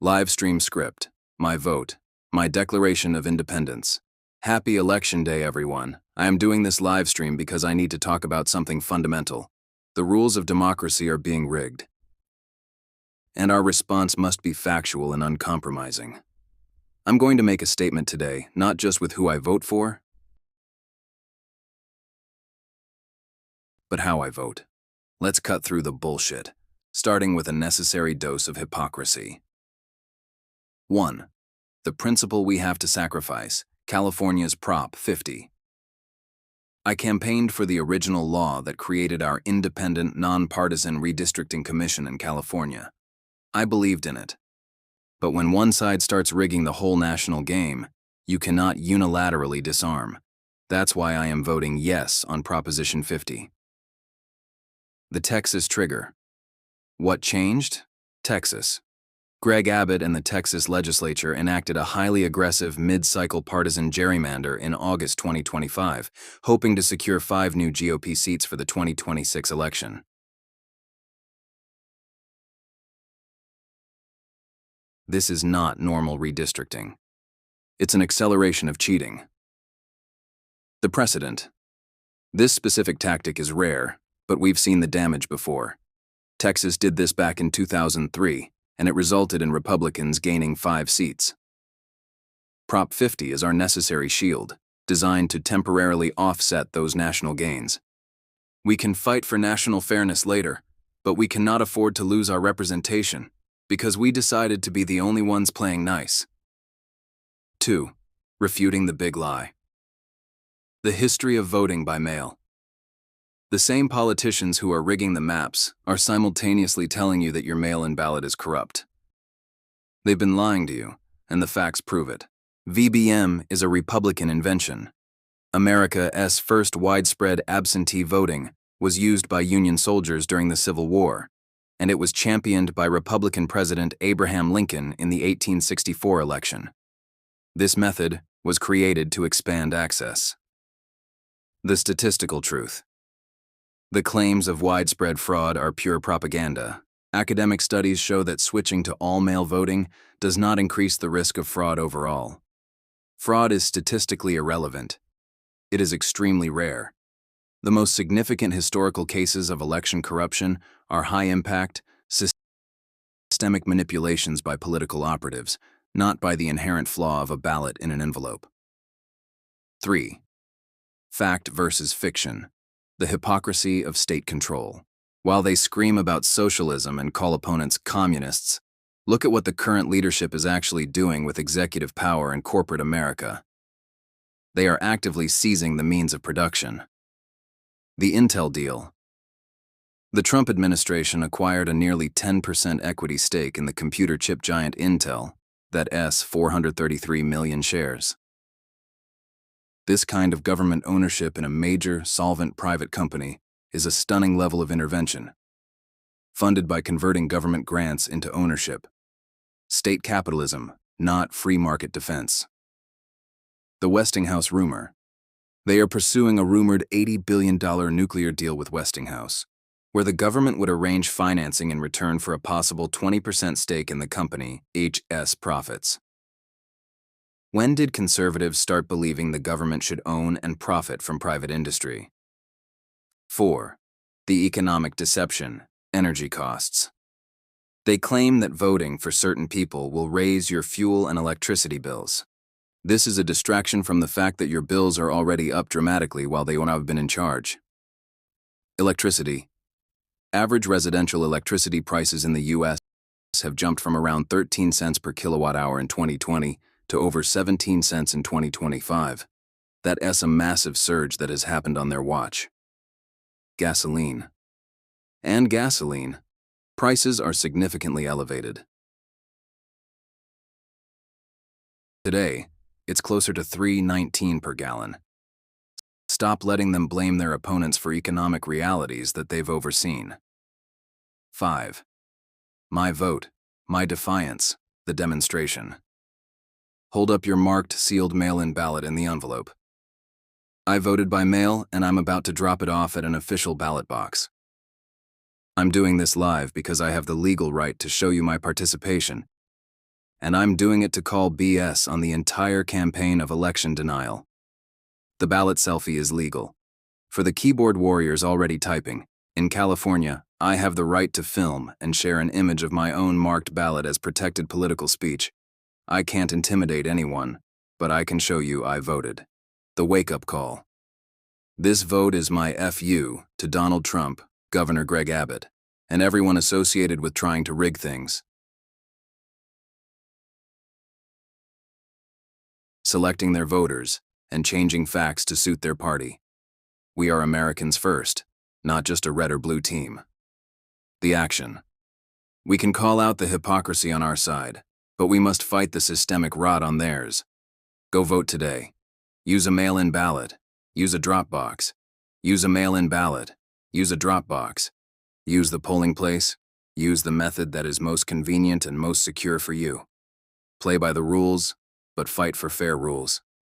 Live stream script. My vote. My Declaration of Independence. Happy Election Day, everyone. I am doing this live stream because I need to talk about something fundamental. The rules of democracy are being rigged. And our response must be factual and uncompromising. I'm going to make a statement today, not just with who I vote for, but how I vote. Let's cut through the bullshit, starting with a necessary dose of hypocrisy. 1. The principle we have to sacrifice, California's Prop 50. I campaigned for the original law that created our independent, nonpartisan redistricting commission in California. I believed in it. But when one side starts rigging the whole national game, you cannot unilaterally disarm. That's why I am voting yes on Proposition 50. The Texas trigger. What changed? Texas. Greg Abbott and the Texas legislature enacted a highly aggressive mid-cycle partisan gerrymander in August 2025, hoping to secure 5 new GOP seats for the 2026 election. This is not normal redistricting. It's an acceleration of cheating. The precedent. This specific tactic is rare, but we've seen the damage before. Texas did this back in 2003, and it resulted in Republicans gaining 5 seats. Prop 50 is our necessary shield, designed to temporarily offset those national gains. We can fight for national fairness later, but we cannot afford to lose our representation, because we decided to be the only ones playing nice. 2. Refuting the big lie. The history of voting by mail. The same politicians who are rigging the maps are simultaneously telling you that your mail-in ballot is corrupt. They've been lying to you, and the facts prove it. VBM is a Republican invention. America's first widespread absentee voting was used by Union soldiers during the Civil War, and it was championed by Republican President Abraham Lincoln in the 1864 election. This method was created to expand access. The statistical truth. The claims of widespread fraud are pure propaganda. Academic studies show that switching to all-mail voting does not increase the risk of fraud overall. Fraud is statistically irrelevant. It is extremely rare. The most significant historical cases of election corruption are high-impact, systemic manipulations by political operatives, not by the inherent flaw of a ballot in an envelope. 3. Fact versus fiction. The hypocrisy of state control. While they scream about socialism and call opponents communists, look at what the current leadership is actually doing with executive power in corporate America. They are actively seizing the means of production. The Intel deal. The Trump administration acquired a nearly 10% equity stake in the computer chip giant Intel, that's 433 million shares. This kind of government ownership in a major, solvent private company is a stunning level of intervention, funded by converting government grants into ownership. State capitalism, not free market defense. The Westinghouse rumor. They are pursuing a rumored $80 billion nuclear deal with Westinghouse, where the government would arrange financing in return for a possible 20% stake in the company's profits. When did conservatives start believing the government should own and profit from private industry? 4. The economic deception, energy costs. They claim that voting for certain people will raise your fuel and electricity bills. This is a distraction from the fact that your bills are already up dramatically while they have been in charge. Electricity. Average residential electricity prices in the U.S. have jumped from around 13 cents per kilowatt hour in 2020 to over 17 cents in 2025. That's a massive surge that has happened on their watch. Gasoline. And gasoline. Prices are significantly elevated. Today, it's closer to $3.19 per gallon. Stop letting them blame their opponents for economic realities that they've overseen. 5. My vote, my defiance, the demonstration. Hold up your marked, sealed mail-in ballot in the envelope. I voted by mail, and I'm about to drop it off at an official ballot box. I'm doing this live because I have the legal right to show you my participation, And I'm doing it to call BS on the entire campaign of election denial. The ballot selfie is legal. For the keyboard warriors already typing, in California, I have the right to film and share an image of my own marked ballot as protected political speech. I can't intimidate anyone, but I can show you I voted. The wake-up call. This vote is my FU to Donald Trump, Governor Greg Abbott, and everyone associated with trying to rig things. Selecting their voters and changing facts to suit their party. We are Americans first, not just a red or blue team. The action. We can call out the hypocrisy on our side, but we must fight the systemic rot on theirs. Go vote today. Use a mail-in ballot. Use a drop box. Use a mail-in ballot. Use a drop box. Use the polling place. Use the method that is most convenient and most secure for you. Play by the rules, but fight for fair rules.